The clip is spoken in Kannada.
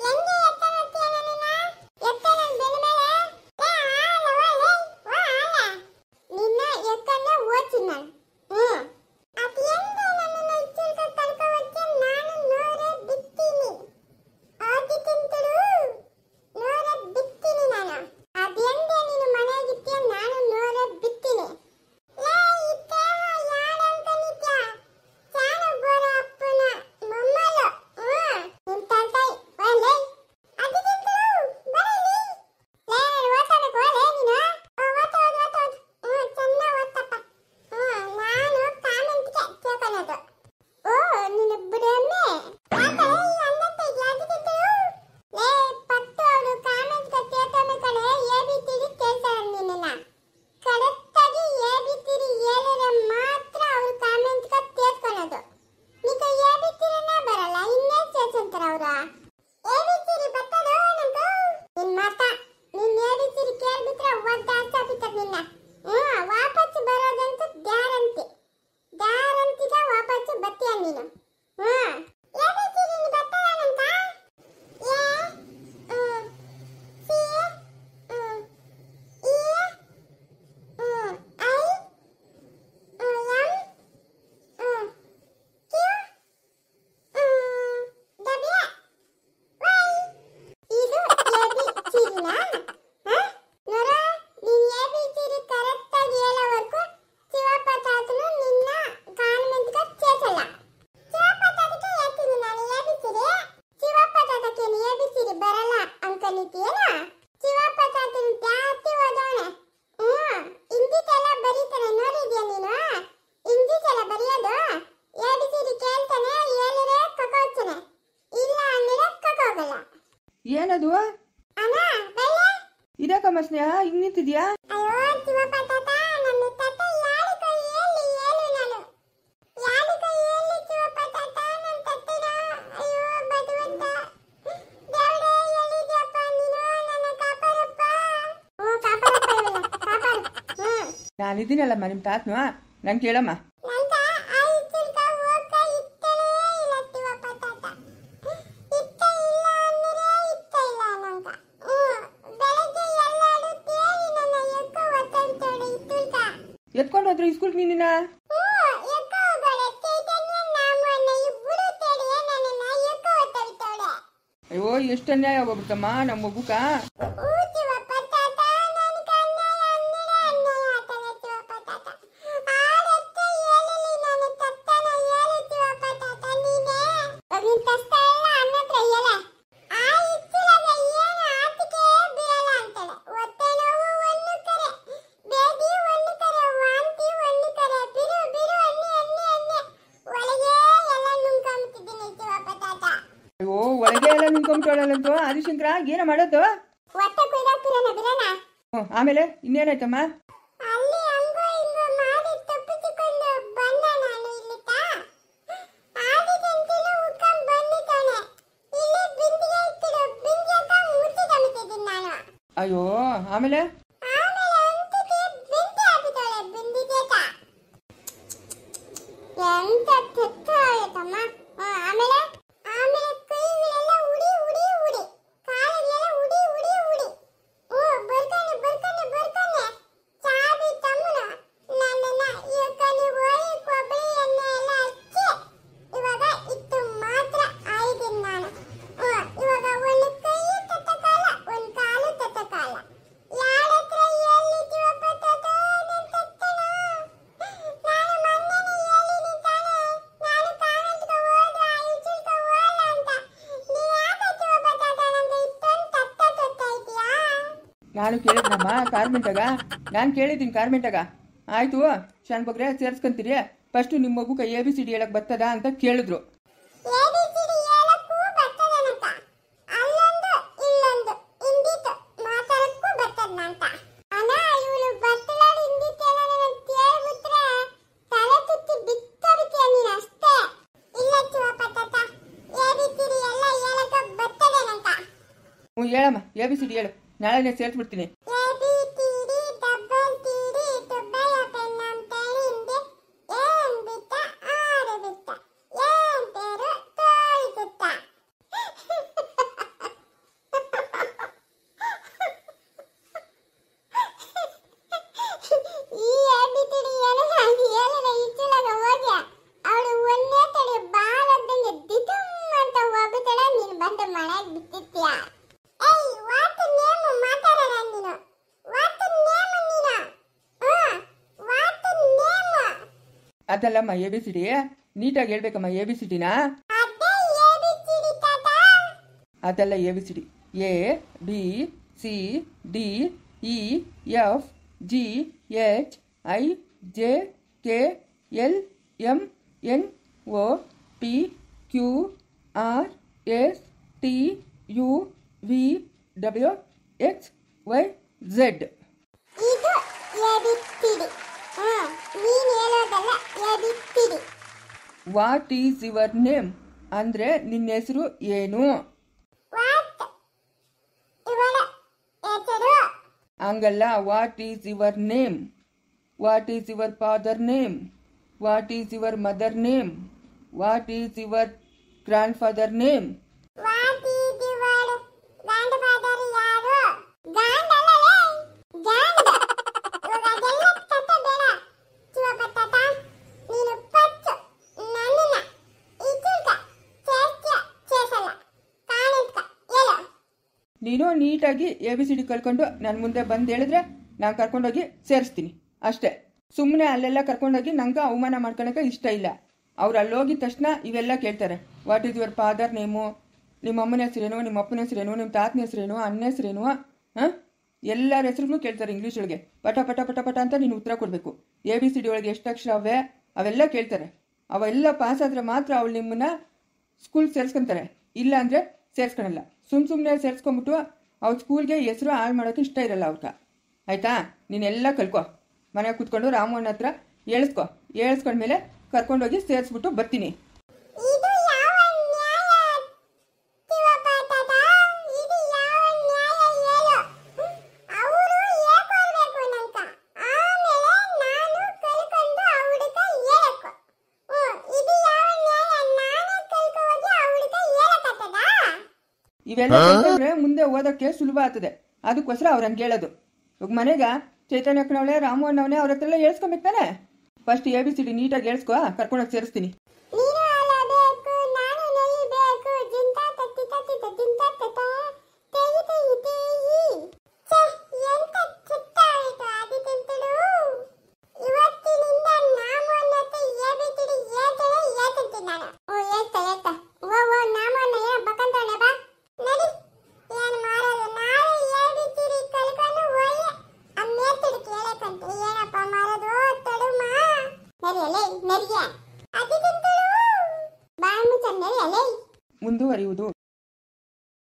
ಹೆಂಗೆ ಎತ್ತನತ್ತೀಯ ನನ್ನನ್ನ? ಎತ್ತ ನನ್ ಬೆನ್ನ ಮೇಲೆ. ಆಲವ ಲೇ, ವಾ ಆಲ. ನಿನ್ನ ಎಕ್ಕನ್ನ ಓದ್ತೀನಿ ನಾನು. ಅದ್ ಹೆಂಗೆ ನನ್ನನ್ನ ಇಚ್ಚಿಲ್ಕ ಕಳ್ಕೊವಕ್ಕೆ ನಾನು ನೋರೆ ಬಿತ್ತೀನಿ. ಆದಿತ್ಯಂತಳು ನೋರೆ ಬಿತ್ತೀನಿ ನಾನು. ಅದ್ ಹೆಂಗೆ ನೀನು ಮನೆಗಿತ್ತೀಯ ನಾನು ನೋರೆ ಬಿತ್ತೀನಿ. ಲೇ ಇತ್ತ ಯಾರಂತ ನಿತ್ಯ? ಚಾನು ಬೋರ ಅಪ್ಪನ ಮೊಮ್ಮಲು. ನಿನ್ ತಂತಾಯಿ ಒಲೆ. ಆದಿತ್ಯಂತಳು ಬರೀಲಿ. ಲೇ ಓದ್ತಾಬೇಕು ಒಲೆ ನೀನು. ಓದ್ತೋದು. ಚೆನ್ನಾಗಿ ಓದ್ತಪ್ಪ. ನಾನು ಕಾಮೆಂಟ್ಗೆ ಕೇಳ್ಕೊಳೋದು. ಓ ನಿನ್ನ ಬುಡಮ್ಮೆ. ಯಾಕಡೆ ಈ ಅಂದಂತ ಇದೆಯಾ ಆದಿತ್ಯಂತಳು? ಲೇ ಪತ್ತು ಅವಳು ಕಾಮೆಂಟ್ಗೆ ಕೇಳ್ತಾನೆ ಕಡೆ ಎಬಿಸಿಡಿ ಕೇಳ್ತಾಳೆ ನಿನ್ನನ್ನ. ಕರೆಕ್ಟಾಗಿ ಎಬಿಸಿಡಿ ಹೇಳಿದ್ರೆ ಮಾತ್ರ ಅವ್ರು ಕಾಮೆಂಟ್ಗೆ ಕೇಳ್ಕೊಳೋದು. ನಿಕ ಎಬಿಸಿಡಿನೇ ಬರಲ್ಲ ಇನ್ನೇನ್ ಕೇಳ್ಕೊಂತಾರ ಅವ್ರ? ಎಬಿಸಿಡಿ ಬರ್ತದೋ ನಂಗೂ? ನಿನ್ ಮಾತಾ ನಿನ್ ಎಬಿಸಿಡಿ ಕೇಳ್ಬಿಟ್ರೆ ಒದ್ದಾಡ್ಸಾಬಿಟ್ಟದ ನಿನ್ನ. ವಾಪಸ್ ಬರೋದಂತೂ ಗ್ಯಾರಂಟಿ. ಗ್ಯಾರಂಟಿಗ ವಾಪಸ್ ಬರ್ತೀಯ ನೀನು. ಎಬಿಸಿಡಿ ಬರ್ತದ ನಂತ? A C E I M Q W Y. ಇದು ಎಬಿಸಿಡಿನಾ? ನೋಡ ನೀನ್ ಎಬಿಸಿಡಿ ಕರೆಕ್ಟಾಗಿ ಹೇಳೋವರೆಗೂ ಶಿವಪ್ಪ ತಾತನು ನಿನ್ನ ಕಾನ್ವೆಂಟ್ಗೆ ಸೇರ್ಸಲ್ಲ. ಶಿವಪ್ಪ ತಾತಕ್ಕೆ ಹೇಳ್ತೀನಿ ನಾನು ಎಬಿಸಿಡಿ. ಶಿವಪ್ಪ ತಾತಕ್ಕೆ ಎಬಿಸಿಡಿ ಬರಲ್ಲ ಅನ್ಕೊಂಡಿದ್ದೀಯೇನ? ಶಿವಪ್ಪ ತಾತನ ಜಾಸ್ತಿ ಓದೋನೆ. ಇಂಗ್ಲಿಷೆಲ್ಲ ಬರೀತಾನೆ ನೋಡಿದ್ಯಾ ನೀನು? ಇಂಗ್ಲಿಷೆಲ್ಲ ಬರೆಯೋದು. ಎಬಿಸಿಡಿ ಕೇಳ್ತಾನೆ ಹೇಳಿದ್ರೆ ಕಕ್ಕೋಗ್ತಾನೆ, ಇಲ್ಲ ಅಂದ್ರೆ ಕಕ್ಕೋಗಲ್ಲ. ಏನದು ಅಣ್ಣ ಬೈಲೆ. ಇದಕ್ಕಮ್ಮ ಸ್ನೇಹ ಹಿಂಗ್ ನಿಂತಿದ್ಯಾ? ಅಯ್ಯೋ ಶಿವಪ್ಪ ತಾತ ನನ್ನ ತಾತ ಯಾರು ಕೈ ಹೇಳಿ ಹೇಳು ನಾನು. ಯಾರು ಕೈ ಹೇಳಿ ಶಿವಪ್ಪ ತಾತ ನನ್ನ ತತ್ತನ. ಅಯ್ಯೋ ಭಗವಂತ ದೇವರೇ ಎಲ್ಲಿದ್ಯಪ್ಪ ನೀನು? ನನ್ನ ಕಾಪಾಡಪ್ಪ. ಕಾಪಾಡಪ್ಪ ಇವನ್ನ ಕಾಪಾಡು. ನಾನಿದ್ದೀನಲ್ಲಮ್ಮ ನಿಮ್ಮ ತಾತನು. ನಂಗೆ ಕೇಳಮ್ಮ. ನಂತ ಆ ಇಚ್ಚುಲ್ಕ ಹೋಗ್ಕ ಇತ್ತಲೇ ಇಲ್ಲ ಶಿವಪ್ಪ ತಾತ. ಇತ್ತ ಇಲ್ಲ ಅಂದ್ರೆ ಇತ್ತ ಇಲ್ಲ ನಂಗ. ಬೆಳಗ್ಗೆ ಎಲ್ಲಾಡು ತೇರಿ ನನ್ನ ಎಕ್ಕ ಒತ್ತಂತೋಡೆ ಇತ್ತುಲ್ಕ. ಎತ್ಕೊಂಡು ಹೋದ್ರು ಈ ಸ್ಕೂಲ್ ನೀನಿನ? ಎಕ್ಕ ಹೋಗೋಡೆ ಚೈತನ್ಯ ನಾಮನ್ನ ಇಬ್ಬರು ತೇಡಿ ನನ್ನನ್ನ ಎಕ್ಕ ಒತ್ತಂತೋಡೆ. ಅಯ್ಯೋ ಎಷ್ಟು ಅನ್ಯಾಯ ಆಗೋಗ್ಬಿಡ್ತಮ್ಮ ನಮ್ಮ ಮಗುಕ. ಶಿವಪ್ಪ ತಾತ ನನ್ನ ಕಣ್ಣಾಲ ಅನ್ಯಾಯ ಆತನ ಶಿವಪ್ಪ ತಾತ. ಆಡತ್ತೆ ಹೇಳಲಿ ನನ್ನ ತತ್ತನ ಹೇಳು ಶಿವಪ್ಪ ತಾತ ನೀನೇ. ನಿನ್ ತಸ್ತ ಎಲ್ಲ ಅನ್ನತ್ರ ಹೇಳೆ. ಆ ಇಚ್ಚುಲಗ ಏನು ಆತಿಕೆ ಬೀಳಲ್ಲ ಅಂತಾಳೆ. ಹೊಟ್ಟೆ ನೋವು ಒಂದು ಕರೆ, ಬೇದಿ ಒಂದು ಕರೆ, ವಾಂತಿ ಒಂದು ಕರೆ, ಬಿರು ಬಿರು ಅನ್ನಿ ಒಳಗೆ ಎಲ್ಲ ನುಂಗ್ಕೊಂಬಿಟ್ಟಿದ್ದೀನಿ ಶಿವಪ್ಪ ತಾತ. ಅಯ್ಯೋ ಒಳಗೆ ಎಲ್ಲ ನಿಂತ್ಕೊಂಡ್ಬಿಟ್ಟೋಳಲ್ಲಂತೂ ಆದಿಶಂಕರ ಏನೋ ಮಾಡೋದು? ಹೊಟ್ಟೆ ಕುಯ್ದಾಕ್ತಿರನ ಬಿರನ. ಆಮೇಲೆ ಇನ್ನೇನಾಯ್ತಮ್ಮ? ಅಲ್ಲಿ ಹಂಗೋ ಹಿಂಗೋ ಮಾಡಿ ತಪ್ಪಿಸಿಕೊಂಡು ಬಂದ ನಾನು ಇಲ್ಲಿತ. ಆದಿದಂತಲೂ ಉಟ್ಕೊಂಡ್ ಬಂದಿದ್ದಾನೆ. ಇಲ್ಲಿ ಬಿಂದಿಗೆ ಇಟ್ಟಿರು, ಬಿಂದಿಗೆ ಮುಚ್ಚಿಕೊಂಡಿದ್ದೀನಿ ನಾನು. ಅಯ್ಯೋ ಆಮೇಲೆ? ಆಮೇಲೆ ಅಂತಿಗೆ ಬಿಂದಿ ಹಾಕಿದ್ದಾಳೆ ಬಿಂದಿಗೆತ. ಎಂತ ತೆತ್ತ ಆಯ್ತಮ್ಮ. ಆಮೇಲೆ ಆಮೇಲೆ ಕೈಗಳೆಲ್ಲ ಉಡಿ ಉಡಿ ಉಡಿ, ಕಾಲಿಗೆಲ್ಲ ಉಡಿ ಉಡಿ ಉಡಿ. ಬರ್ತಾನೆ ಚಾಬಿ ತಮ್ಮನ ನನ್ನನ್ನ ಏಕನಿ ಹೋಯಿ ಕೊಬ್ಬರಿ ಎಣ್ಣೆ ಎಲ್ಲ ಹಚ್ಚಿ ಇವಾಗ ಇತ್ತು ಮಾತ್ರ ಆಯ್ದಿನ್ ನಾನು. ಇವಾಗ ಒಂದು ಕೈ ತತ್ತಕಾಲ ಒಂದು ಕಾಲು ತತ್ತಕಾಲ. ಯಾರತ್ರ ಎಲ್ಲಿ ಶಿವಪ್ಪ ತಾತ ನನ್ನ ತತ್ತನ? ನಾನು ಮೊನ್ನೆನೇ ಹೇಳಿನಿ ತಾನೆ ನಾನು ಕಾಮೆಂಟ್ಗೆ ಹೋದ್ರೆ ಇಚುಲ್ಕ ಹೋಗಲ್ಲ ಅಂತ. ನೀ ಯಾಕೆ ಶಿವಪ್ಪ ತಾತ ನಂಗೆ ಇಷ್ಟೊಂದು ತತ್ತ ಇದೆಯಾ? ನಾನು ಕೇಳಿದ್ನಮ್ಮ ಕಾರ್ಮೆಂಟಾಗ. ನಾನು ಕೇಳಿದ್ದೀನಿ ಕಾರ್ಮೆಂಟಾಗ. ಆಯಿತು ಶಾನ್ ಬಗ್ರೆ ಸೇರಿಸ್ಕೊಂತೀರಿ, ಫಸ್ಟು ನಿಮ್ಮ ಮಗುಗೆ ABCD ಹೇಳಕ್ಕೆ ಬರ್ತದ ಅಂತ ಕೇಳಿದ್ರು. ABCD ಹೇಳಕ್ಕೂ ಬರ್ತದನಂತ. ಅಲ್ಲೊಂದು ಇಲ್ಲೊಂದು ಹಿಂದಿತು ಮಾತಾಡಕ್ಕೂ ಬರ್ತದನಂತ. ಅಣ್ಣ ಇವಳು ಬರ್ತಲಾಡಿ ಹಿಂದಿತ್ತು ಏನೋ ಕೇಳ್ಬಿಟ್ರೆ ತಲೆ ತುತ್ತಿ ಬಿತ್ತೋದಕ್ಕೆ ನೀನು ಅಷ್ಟೇ. ಇಲ್ಲ ಶಿವಪ್ಪ ತಾತ ABCD ಎಲ್ಲ ಹೇಳಕ್ಕೆ ಬರ್ತದನಂತ. ಹೇಳಮ್ಮ ABCD ಹೇಳು, ನಾಳೆನೇ ಸೇರಿಸ್ಬಿಡ್ತೀನಿ. ABCD ಡಬಲ್ TD ದುಬ್ಬಯ್ಯ ಪೆನ್ನಂ ತಳಿಂದೆ ಏನ್ ಬಿತ್ತ ಆರು ಬಿತ್ತ ಏನ್ ಪೇರು ತೋಳಿ ಸುತ್ತ. ಬಂದು ಮನೆಗೆ ಬಿಟ್ಟಿರ್ತೀಯ. ಏಯ್ ವಾಟ್ ನೇಮ್ ಮಾತಾಡೋಣ ನೀನು. ವಾಟ್ ನೇಮ್ ನೀನು. What name. ಅದಲ್ಲಮ್ಮ ABCD ನೀಟಾಗಿ ಹೇಳ್ಬೇಕಮ್ಮ ABCDನ. ಅದೇ ABCD ತಾತ. ಅದಲ್ಲ ABCD A B C D E F G H I J K L M N O P Q R S T U V W X Y Z. ಇದು ABCD. ನೀನು ಹೇಳೋದಲ್ಲ ABCD. What is your name ಅಂದ್ರೆ ನಿನ್ನ ಹೆಸರು ಏನು? ವಾಟ್ ಇವಳ ಹೆಸರು. ಹಂಗಲ್ಲ. What is your name? What is your father name? What is your mother name? What is your grandfather name? What is ಇವಳ ಗ್ರ್ಯಾಂಡ್ ಫಾದರ್ ಯಾರು? ಗ್ರ್ಯಾಂಡ್ ಅಲ್ಲಲೇ ಗ್ರ್ಯಾಂಡ್. ಇವಾಗ ಅದೆಲ್ಲ ಕತೆ ಬೇಡ. ಶಿವಪಟ್ಟತ ನೀನು ಪಚ್ಚು ನನ್ನನ್ನ ಇಚುಲ್ಕ ಚೇಸಲ್ಲ ಕಾಣಿಸ್ಕ ಹೇಳು. ನೀನು ನೀಟಾಗಿ ABCD ಕಲ್ಕೊಂಡು ನನ್ನ ಮುಂದೆ ಬಂದು ಹೇಳಿದ್ರೆ ನಾನು ಕರ್ಕೊಂಡೋಗಿ ಸೇರಿಸ್ತೀನಿ ಅಷ್ಟೇ. ಸುಮ್ಮನೆ ಅಲ್ಲೆಲ್ಲ ಕರ್ಕೊಂಡೋಗಿ ನಂಗೆ ಅವಮಾನ ಮಾಡ್ಕೊಳಕ್ಕೆ ಇಷ್ಟ ಇಲ್ಲ. ಅವ್ರು ಅಲ್ಲೋಗಿದ ತಕ್ಷಣ ಇವೆಲ್ಲ ಕೇಳ್ತಾರೆ. What is your father name? ನಿಮ್ಮ ಅಮ್ಮನ ಹೆಸರೇನು? ನಿಮ್ಮ ಅಪ್ಪನ ಹೆಸರೇನು? ನಿಮ್ಮ ತಾತನ ಹೆಸರೇನು? ಅಣ್ಣ ಹೆಸರೇನು? ಎಲ್ಲರ ಹೆಸರು ಕೇಳ್ತಾರೆ ಇಂಗ್ಲೀಷ್ ಒಳಗೆ. ಪಟ ಪಟ ಪಟ ಪಟ ಅಂತ ನೀನು ಉತ್ತರ ಕೊಡಬೇಕು. ABCD ಒಳಗೆ ಎಷ್ಟು ಅಕ್ಷರ ಅವೆ ಅವೆಲ್ಲ ಕೇಳ್ತಾರೆ. ಅವೆಲ್ಲ ಪಾಸ್ ಆದರೆ ಮಾತ್ರ ಅವಳು ನಿಮ್ಮನ್ನ ಸ್ಕೂಲ್ ಸೇರಿಸ್ಕೊಂತಾರೆ. ಇಲ್ಲ ಅಂದರೆ ಸೇರಿಸ್ಕೊಳಲ್ಲ. ಸುಮ್ಮನೆ ಸೇರಿಸ್ಕೊಂಬಿಟ್ಟು ಅವ್ರ ಸ್ಕೂಲ್ಗೆ ಹೆಸರು ಹಾಳು ಮಾಡೋಕ್ಕೆ ಇಷ್ಟ ಇರಲ್ಲ ಅವ್ರಿಗೆ. ಆಯಿತಾ? ನೀನೆಲ್ಲ ಕಲ್ಕೊ. ಮನೆಗೆ ಕೂತ್ಕೊಂಡು ರಾಮಣ್ಣ ಹತ್ರ ಹೇಳಿಸ್ಕೊಂಡ್ಮೇಲೆ ಕರ್ಕೊಂಡೋಗಿ ಸೇರಿಸ್ಬಿಟ್ಟು ಬರ್ತೀನಿ. ಇದು ಯಾವ ನ್ಯಾಯ ಶಿವಪಟ್ಟತ? ಇದು ಯಾವ ನ್ಯಾಯ ಹೇಳು. ಅವರು ಹೇಳ್ಕೊಳ್ಬೇಕು ನಂಕ. ಆಮೇಲೆ ನಾನು ಕಲ್ಕೊಂಡು ಅವಳಿಗೆ ಹೇಳಬೇಕು. ಇದು ಯಾವ ನ್ಯಾಯ? ನಾನೇ ಕಲ್ಕೋಗಿ ಅವಳಿಗೆ ಹೇಳಕತ್ತದ? ಇವೆಲ್ಲ ಕಲ್ತ್ಕೊಂಡ್ರೆ ಮುಂದೆ ಓದೋಕ್ಕೆ ಸುಲಭ ಆಗ್ತದೆ. ಅದಕ್ಕೋಸ್ಕರ ಅವ್ರು ಹಂಗೆ ಹೇಳೋದು. ಇವಾಗ ಮನೆಗ ಚೈತನ್ಯಕ್ಕನವಳೆ ರಾಮು ಅನ್ನವನೇ ಅವ್ರ ಹತ್ರ ಎಲ್ಲ ಹೇಳ್ಸ್ಕೊಬೇಕು ತಾನೆ. ಫಸ್ಟ್ ABCD ನೀಟಾಗಿ ಹೇಳ್ಸ್ಕೊ, ಕರ್ಕೊಂಡೋಗಿ ಸೇರಿಸ್ತೀನಿ. ನೀನು ಅಳಬೇಕು, ನಾನು ನಲಿಬೇಕು. ಜಿಂತ ತತ್ತಿ ತತ್ತಿ ಜಿಂತ ತತ್ತ ತೇಯಿ ತೇಯಿ ತೇಯಿ. ಛೇ, ಎಂತ ಚಿತ್ತಾಯಿತು ಆದಿತ್ಯಂತಳು. ಇವತ್ತಿನಿಂದ ನಾಮನ್ನ ABCD ಹೇಳ್ತೀನಿ ನಾನು. ಹೇಳ್ತಾ ಓ ನಾಮನ್ನ ಬಕಂತಾಳೆ ಬಾ ನಡಿ. ಏನು ಮಾಡೋದು? ನಾಳೆ ABCD ಕಲ್ಕೊಂಡು ಹೋಗಿ ಅಮ್ಮೇತಿಡಿ ಕೇಳಕಂತ ಏನಪ್ಪ ಮಾಡೋದು ತಡುಮ. ನರಿಯಲೇ ನರಿಯ ಆದಿತ್ಯಂತಳು ಬಾಯಿ ಮುಚ್ಚ ನರಿಯಲೇ. ಮುಂದುವರಿಯುವುದು.